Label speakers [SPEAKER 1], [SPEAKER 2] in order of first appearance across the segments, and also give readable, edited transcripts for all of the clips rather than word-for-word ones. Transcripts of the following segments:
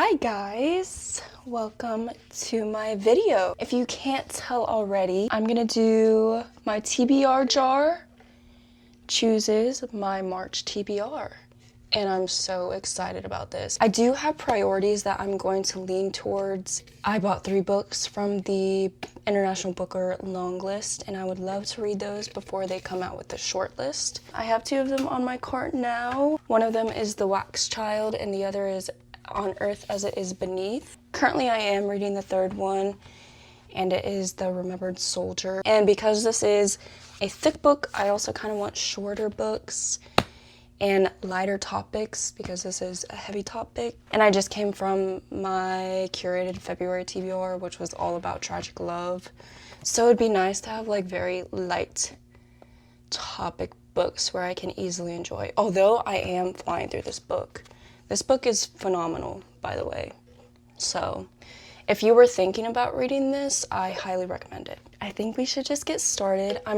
[SPEAKER 1] Hi guys, welcome to my video. If you can't tell already, I'm gonna do my TBR jar chooses my March TBR. And I'm so excited about this. I do have priorities that I'm going to lean towards. I bought 3 books from the International Booker long list, and I would love to read those before they come out with the short list. I have 2 of them on my cart now. One of them is The Wax Child, and the other is On Earth as It Is Beneath. Currently I am reading the 3rd one, and it is The Remembered Soldier. And because this is a thick book, I also kind of want shorter books and lighter topics because this is a heavy topic. And I just came from my curated February TBR, which was all about tragic love. So it'd be nice to have like very light topic books where I can easily enjoy. Although I am flying through this book. This book is phenomenal, by the way. So if you were thinking about reading this, I highly recommend it. I think we should just get started. I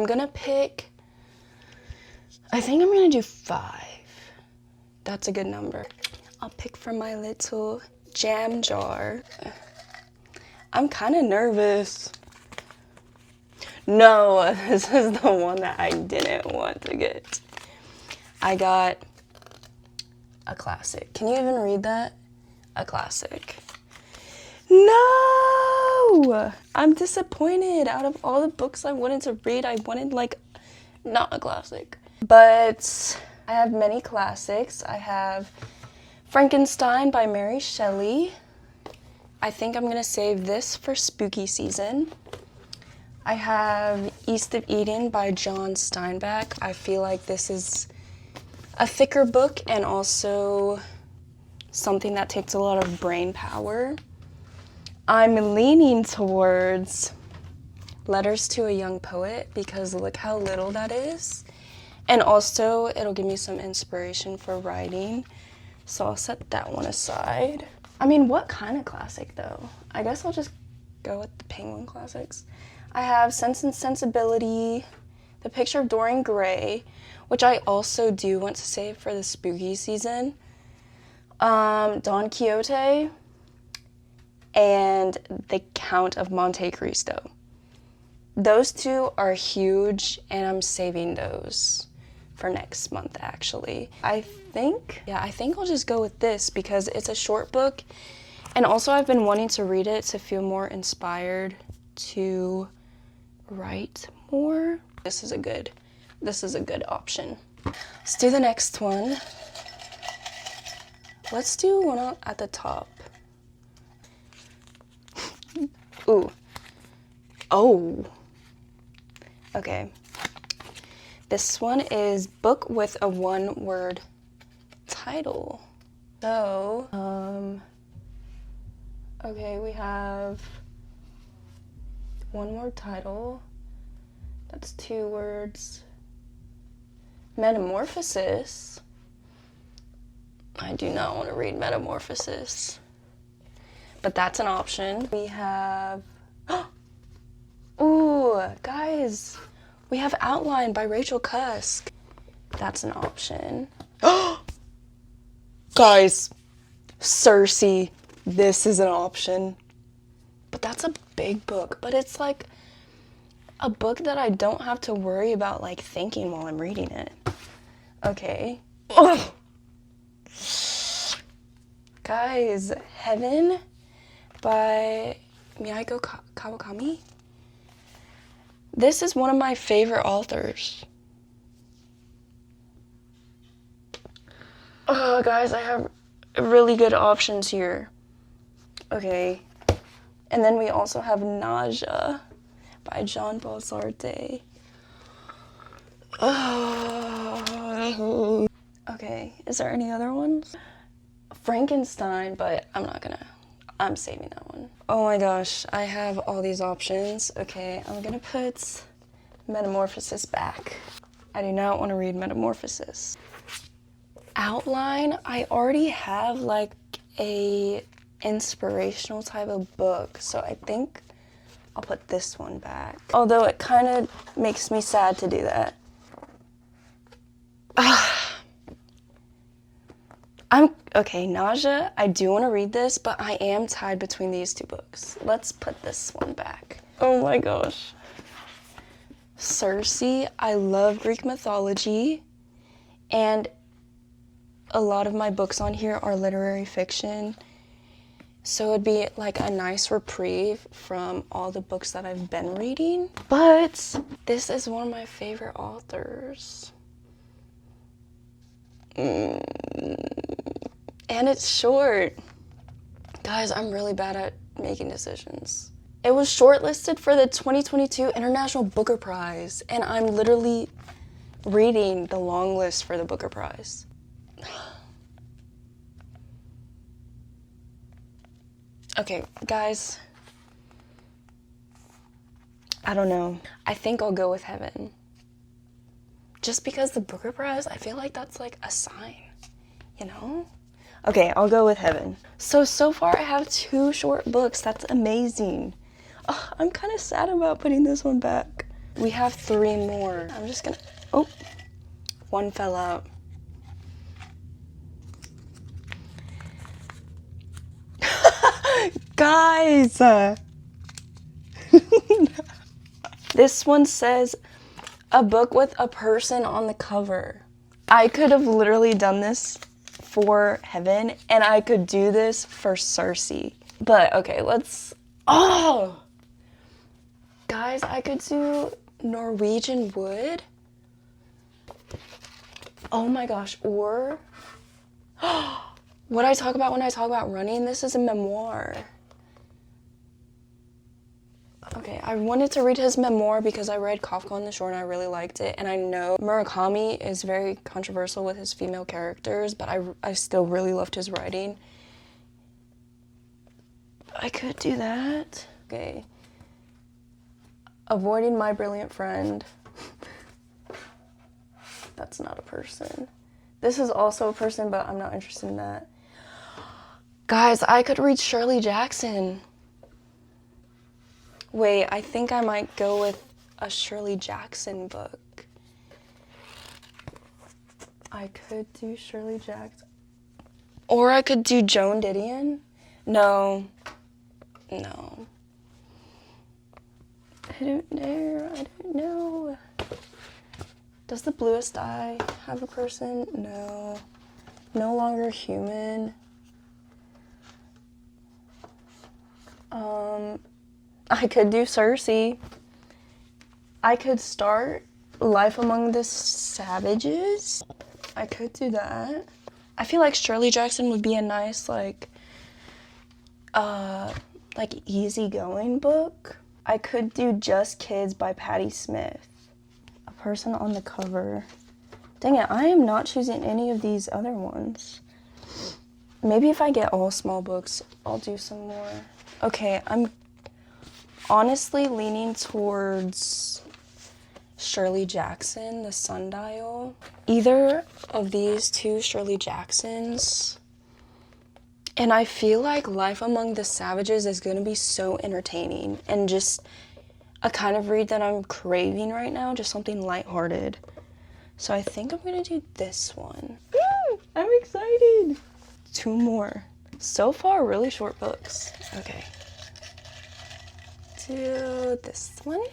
[SPEAKER 1] think I'm gonna do 5. That's a good number. I'll pick from my little jam jar. I'm kind of nervous. No, this is the one that I didn't want to get. I got a classic. Can you even read that? A classic. No! I'm disappointed. Out of all the books I wanted to read, I wanted like not a classic. But I have many classics. I have Frankenstein by Mary Shelley. I think I'm gonna save this for spooky season. I have East of Eden by John Steinbeck. I feel like this is a thicker book and also something that takes a lot of brain power. I'm leaning towards Letters to a Young Poet because look how little that is. And also, it'll give me some inspiration for writing. So I'll set that one aside. I mean, what kind of classic though? I guess I'll just go with the Penguin classics. I have Sense and Sensibility, The Picture of Dorian Gray, which I also do want to save for the spooky season. Don Quixote, and The Count of Monte Cristo. Those 2 are huge, and I'm saving those for next month, actually. I think I'll just go with this because it's a short book, and also I've been wanting to read it to feel more inspired to write more. This is a good option. Let's do the next one. Let's do one at the top. Ooh. Oh. Okay. This one is book with a 1-word title. So, okay, we have 1-word title. That's 2 words. Metamorphosis. I do not want to read Metamorphosis, but that's an option. We have, ooh, guys, we have Outline by Rachel Cusk. That's an option. Guys, Circe, this is an option. But that's a big book, but it's like a book that I don't have to worry about like thinking while I'm reading it. Okay. Ugh. Guys, Heaven by Mieko Kawakami. This is one of my favorite authors. Oh, guys, I have really good options here. Okay. And then we also have Nausea by Jean-Paul Sartre. Oh. Okay, is there any other ones? Frankenstein, but I'm saving that one. Oh my gosh, I have all these options. Okay, I'm gonna put Metamorphosis back. I do not want to read Metamorphosis. Outline, I already have like a inspirational type of book, so I think I'll put this one back. Although it kind of makes me sad to do that. Okay, Nausea, I do want to read this, but I am tied between these two books. Let's put this one back. Oh my gosh. Circe, I love Greek mythology, and a lot of my books on here are literary fiction, so it'd be like a nice reprieve from all the books that I've been reading. But this is one of my favorite authors. And it's short. Guys, I'm really bad at making decisions. It was shortlisted for the 2022 International Booker Prize, and I'm literally reading the long list for the Booker Prize. Okay, guys, I don't know. I think I'll go with Heaven. Just because the Booker Prize, I feel like that's like a sign, you know? Okay, I'll go with Heaven. So far I have 2 short books. That's amazing. Oh, I'm kind of sad about putting this one back. We have 3 more. I'm just gonna, oh, one fell out. Guys! This one says, a book with a person on the cover. I could have literally done this for Heaven, and I could do this for Circe. But, okay, let's, oh! Guys, I could do Norwegian Wood. Oh my gosh, or what I talk about when I talk about running, this is a memoir. Okay, I wanted to read his memoir because I read Kafka on the Shore and I really liked it. And I know Murakami is very controversial with his female characters, but I still really loved his writing. I could do that. Okay. Avoiding My Brilliant Friend. That's not a person. This is also a person, but I'm not interested in that. Guys, I could read Shirley Jackson. Wait, I think I might go with a Shirley Jackson book. I could do Shirley Jackson. Or I could do Joan Didion. No. No. I don't know. Does The Bluest Eye have a person? No. No Longer Human. I could do Circe. I could start Life Among the Savages. I could do that. I feel like Shirley Jackson would be a nice, like easygoing book. I could do Just Kids by Patti Smith. A person on the cover. Dang it, I am not choosing any of these other ones. Maybe if I get all small books, I'll do some more. Okay, I'm honestly leaning towards Shirley Jackson, The Sundial. Either of these 2 Shirley Jacksons. And I feel like Life Among the Savages is going to be so entertaining and just a kind of read that I'm craving right now, just something lighthearted. So I think I'm going to do this one. Woo! I'm excited. 2 more. So far, really short books. Okay. Do this one.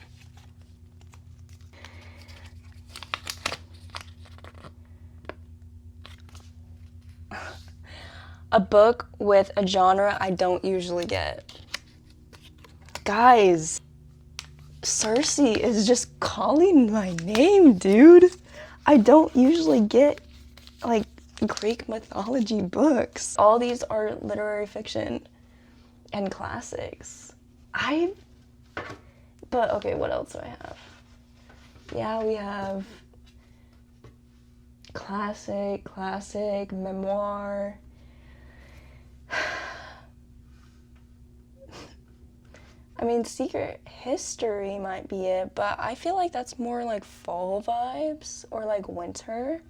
[SPEAKER 1] A book with a genre I don't usually get. Guys, Circe is just calling my name, dude. I don't usually get, like, Greek mythology books. All these are literary fiction and classics. But okay, what else do I have? Yeah, we have classic, memoir. I mean, Secret History might be it, but I feel like that's more like fall vibes or like winter.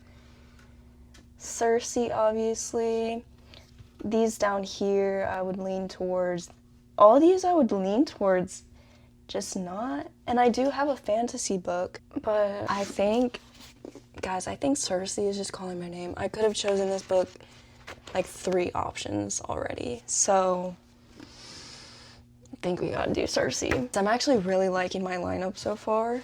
[SPEAKER 1] Circe, obviously. These down here, I would lean towards. All these I would lean towards, just not. And I do have a fantasy book, but I think, guys, I think Circe is just calling my name. I could have chosen this book like 3 options already. So I think we gotta do Circe. I'm actually really liking my lineup so far.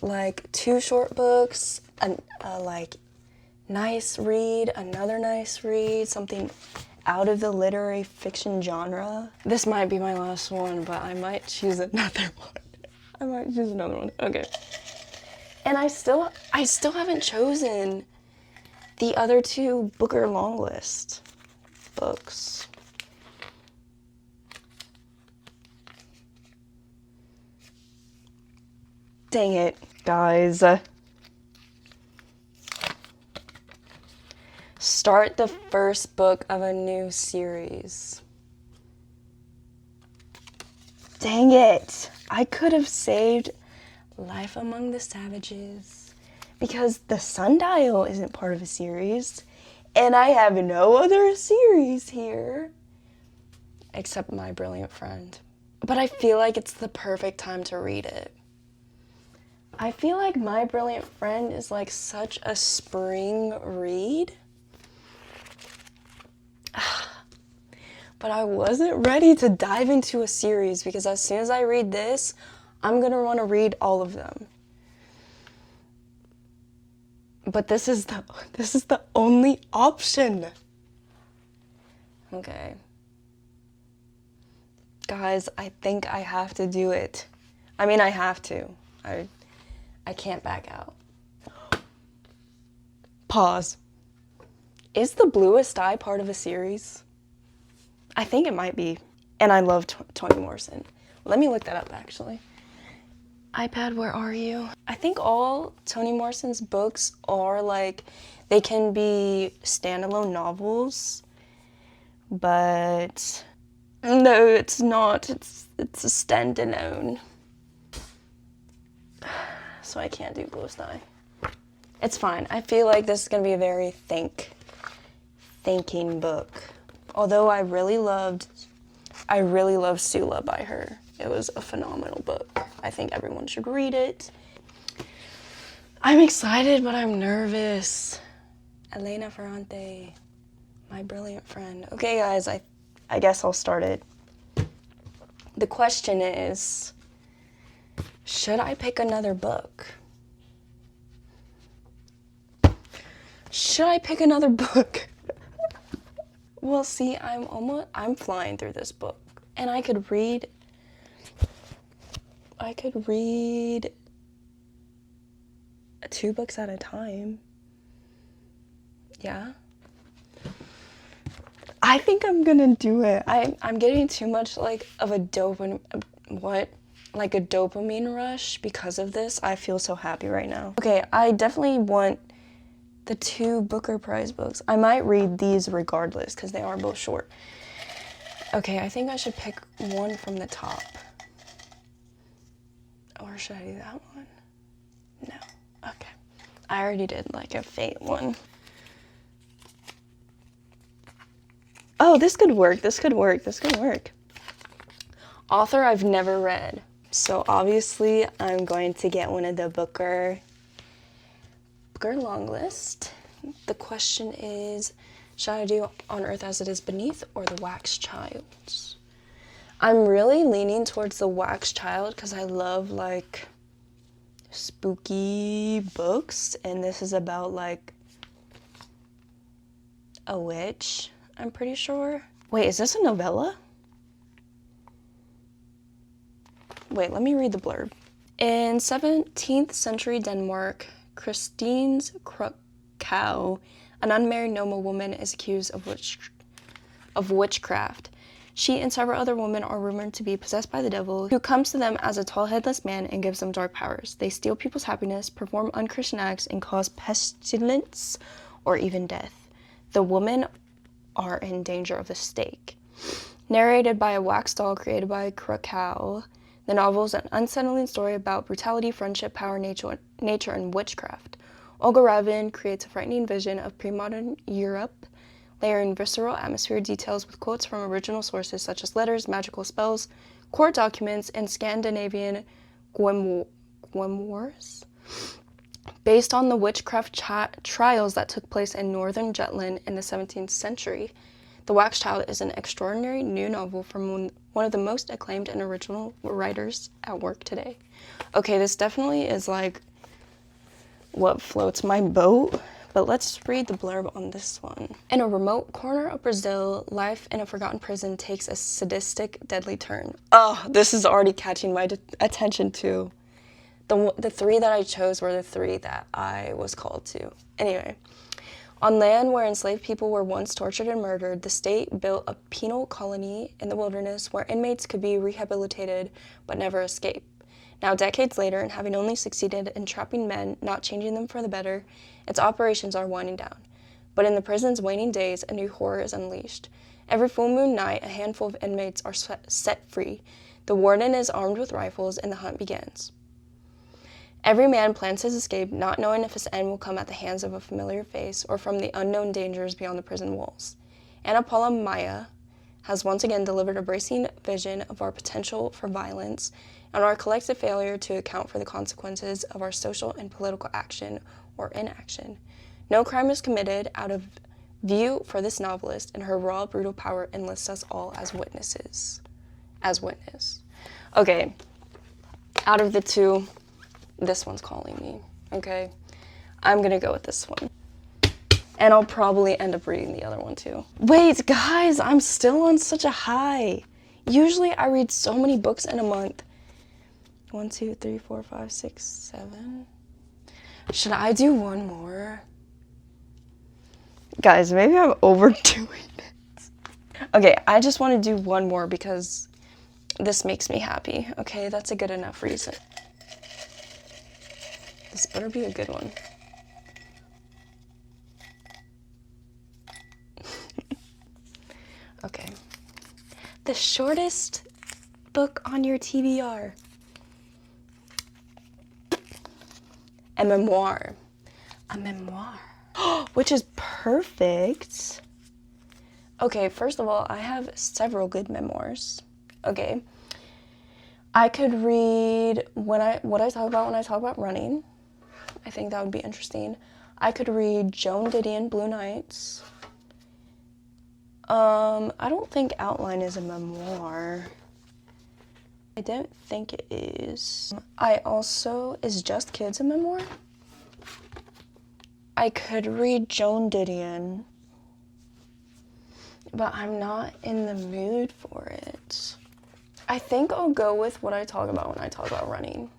[SPEAKER 1] Like 2 short books, a like nice read, another nice read, something out of the literary fiction genre. This might be my last one, but I might choose another one. Okay. And I still haven't chosen the other 2 Booker longlist books. Dang it, guys. Start the first book of a new series. Dang it. I could have saved Life Among the Savages because The Sundial isn't part of a series and I have no other series here except My Brilliant Friend. But I feel like it's the perfect time to read it. I feel like My Brilliant Friend is like such a spring read. But I wasn't ready to dive into a series because as soon as I read this, I'm gonna want to read all of them. But this is the only option. Okay. Guys, I think I have to do it. I mean, I have to. I can't back out. Pause. Is The Bluest Eye part of a series? I think it might be. And I love Toni Morrison. Let me look that up, actually. iPad, where are you? I think all Toni Morrison's books are like, they can be standalone novels, but no, it's not. It's a standalone. So I can't do Bluest Eye. It's fine. I feel like this is gonna be a very thinking book. Although I really loved Sula by her. It was a phenomenal book. I think everyone should read it. I'm excited, but I'm nervous. Elena Ferrante, My Brilliant Friend. Okay, guys, I guess I'll start it. The question is, should I pick another book? Should I pick another book? Well, see, I'm flying through this book, and I could read 2 books at a time. Yeah. I think I'm gonna do it. I'm getting too much like of a dopamine rush because of this. I feel so happy right now. Okay, I definitely want the 2 Booker Prize books. I might read these regardless because they are both short. Okay, I think I should pick one from the top. Or should I do that one? No. Okay. I already did like a Fate one. Oh, this could work. Author I've never read. So obviously I'm going to get one of the Booker long list. The question is, should I do On Earth as It Is Beneath or The Wax Child? I'm really leaning towards The Wax Child because I love like spooky books, and this is about like a witch, I'm pretty sure. Wait, is this a novella? Wait, let me read the blurb. In 17th century Denmark, Christine's Krakow, an unmarried noble woman, is accused of witchcraft. She and several other women are rumored to be possessed by the devil, who comes to them as a tall, headless man and gives them dark powers. They steal people's happiness, perform unchristian acts, and cause pestilence or even death. The women are in danger of the stake. Narrated by a wax doll created by Krakow, the novel is an unsettling story about brutality, friendship, power, nature, and witchcraft. Olga Ravn creates a frightening vision of pre-modern Europe, layering visceral atmosphere details with quotes from original sources such as letters, magical spells, court documents, and Scandinavian grimoires. based on the witchcraft trials that took place in northern Jutland in the 17th century. The Wax Child is an extraordinary new novel from one of the most acclaimed and original writers at work today. Okay, this definitely is like what floats my boat, but let's read the blurb on this one. In a remote corner of Brazil, life in a forgotten prison takes a sadistic, deadly turn. Oh, this is already catching my attention too. The three that I chose were the three that I was called to. Anyway. On land where enslaved people were once tortured and murdered, the state built a penal colony in the wilderness where inmates could be rehabilitated but never escape. Now, decades later, and having only succeeded in trapping men, not changing them for the better, its operations are winding down. But in the prison's waning days, a new horror is unleashed. Every full moon night, a handful of inmates are set free. The warden is armed with rifles, and the hunt begins. Every man plans his escape, not knowing if his end will come at the hands of a familiar face or from the unknown dangers beyond the prison walls. Ana Paula Maya has once again delivered a bracing vision of our potential for violence and our collective failure to account for the consequences of our social and political action or inaction. No crime is committed out of view for this novelist, and her raw, brutal power enlists us all as witnesses. Okay, out of the two, this one's calling me, okay? I'm gonna go with this one. And I'll probably end up reading the other one too. Wait, guys, I'm still on such a high. Usually I read so many books in a month. 1, 2, 3, 4, 5, 6, 7. Should I do one more? Guys, maybe I'm overdoing it. Okay, I just want to do one more because this makes me happy. Okay, that's a good enough reason. This better be a good one. Okay. The shortest book on your TBR. A memoir. A memoir. Which is perfect. Okay, first of all, I have several good memoirs. Okay. I could read what I talk about when I talk about running. I think that would be interesting. I could read Joan Didion, Blue Nights. I don't think Outline is a memoir. I don't think it is. Is Just Kids a memoir? I could read Joan Didion, but I'm not in the mood for it. I think I'll go with what I talk about when I talk about running,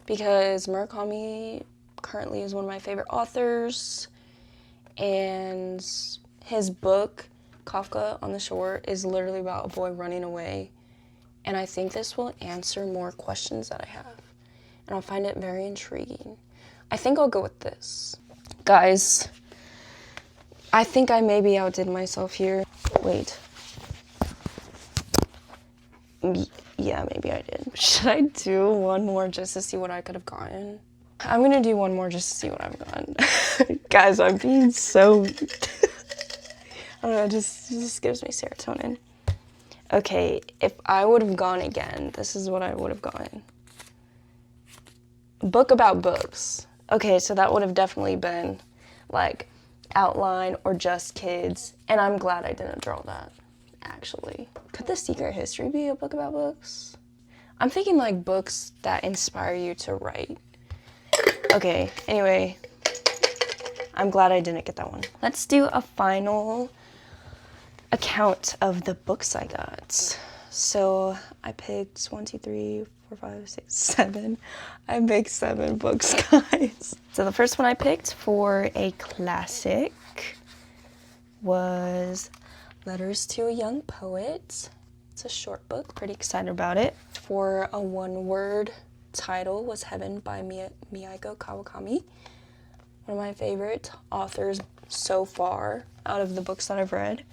[SPEAKER 1] because Murakami currently is one of my favorite authors, and his book, Kafka on the Shore, is literally about a boy running away, and I think this will answer more questions that I have, and I'll find it very intriguing. I think I'll go with this. Guys, I think I maybe outdid myself here. Wait. Yeah, maybe I did. Should I do one more just to see what I could have gotten? I'm gonna do one more just to see what I've gotten. Guys, I'm being so... I don't know, it just gives me serotonin. Okay, if I would have gone again, this is what I would have gotten. Book about books. Okay, so that would have definitely been like Outline or Just Kids, and I'm glad I didn't draw that, actually. Could The Secret History be a book about books? I'm thinking like books that inspire you to write. Okay, anyway, I'm glad I didn't get that one. Let's do a final account of the books I got. So I picked 1, 2, 3, 4, 5, 6, 7. I picked 7 books, guys. So the first one I picked for a classic was Letters to a Young Poet. It's a short book, pretty excited about it. For a one-word title was Heaven by Mieko Kawakami. One of my favorite authors so far out of the books that I've read.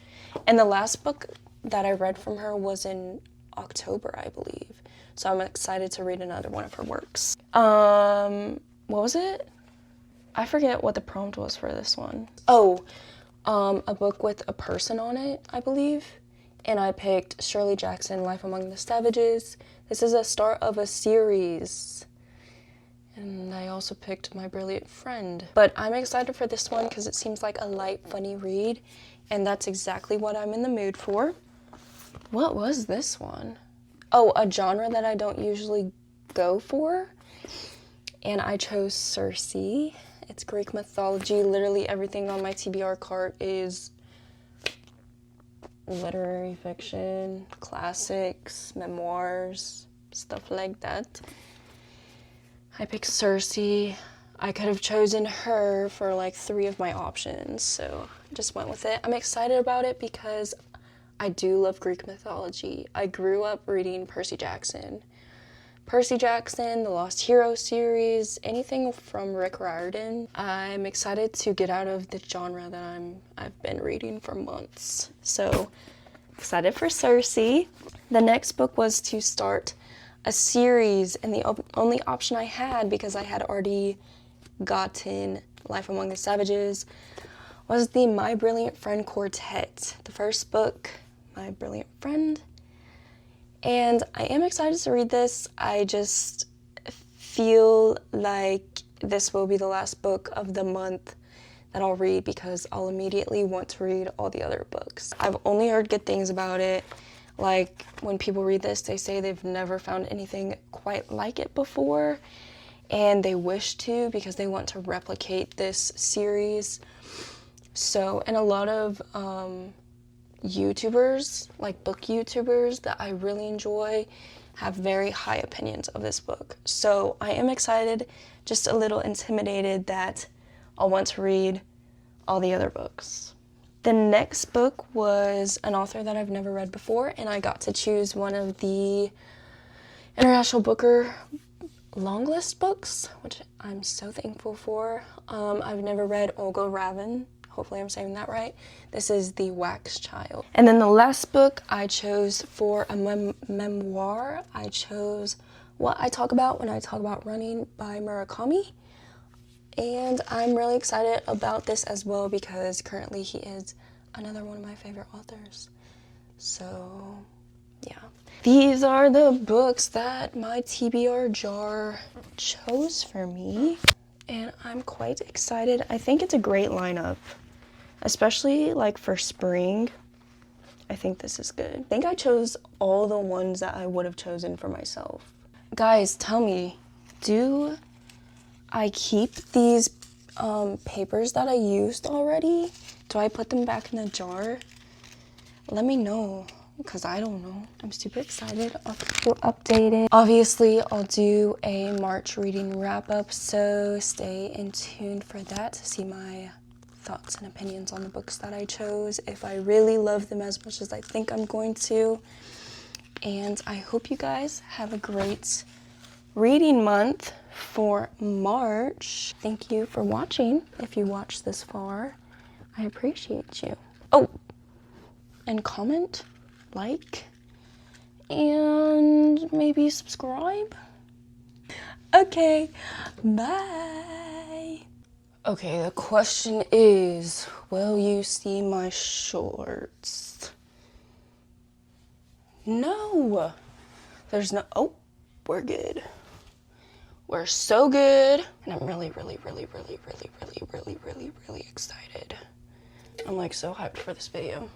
[SPEAKER 1] And the last book that I read from her was in October, I believe. So I'm excited to read another one of her works. What was it? I forget what the prompt was for this one. Oh, a book with a person on it, I believe. And I picked Shirley Jackson, Life Among the Savages. This is a start of a series. And I also picked My Brilliant Friend. But I'm excited for this one because it seems like a light, funny read. And that's exactly what I'm in the mood for. What was this one? Oh, a genre that I don't usually go for. And I chose Circe. It's Greek mythology. Literally everything on my TBR cart is literary fiction, classics, memoirs, stuff like that. I picked Circe. I could have chosen her for like 3 of my options, so I just went with it. I'm excited about it because I do love Greek mythology. I grew up reading Percy Jackson, the Lost Hero series, anything from Rick Riordan. I'm excited to get out of the genre that I've been reading for months. So excited for Circe. The next book was to start a series, and the only option I had, because I had already gotten Life Among the Savages, was the My Brilliant Friend Quartet. The first book, My Brilliant Friend. And I am excited to read this. I just feel like this will be the last book of the month that I'll read because I'll immediately want to read all the other books. I've only heard good things about it. Like, when people read this, they say they've never found anything quite like it before, and they wish to because they want to replicate this series. So, and a lot of YouTubers, like book YouTubers that I really enjoy, have very high opinions of this book. So I am excited, just a little intimidated that I'll want to read all the other books. The next book was an author that I've never read before, and I got to choose one of the International Booker longlist books, which I'm so thankful for. I've never read Olga Ravn. Hopefully I'm saying that right. This is The Wax Child. And then the last book I chose for a memoir, I chose What I Talk About When I Talk About Running by Murakami. And I'm really excited about this as well because currently he is another one of my favorite authors. So, yeah. These are the books that my TBR jar chose for me. And I'm quite excited. I think it's a great lineup, especially like for spring. I think this is good. I think I chose all the ones that I would have chosen for myself. Guys, tell me, do I keep these papers that I used already? Do I put them back in the jar? Let me know, because I don't know. I'm super excited. I'll keep you updated. Obviously, I'll do a March reading wrap-up, so stay in tune for that to see my thoughts and opinions on the books that I chose, if I really love them as much as I think I'm going to. And I hope you guys have a great reading month for March. Thank you for watching. If you watched this far, I appreciate you. Oh, and comment, like, and maybe subscribe. Okay, bye. Okay, the question is, will you see my shorts? No, there's no, oh, we're good. We're so good. And I'm really excited. I'm like so hyped for this video.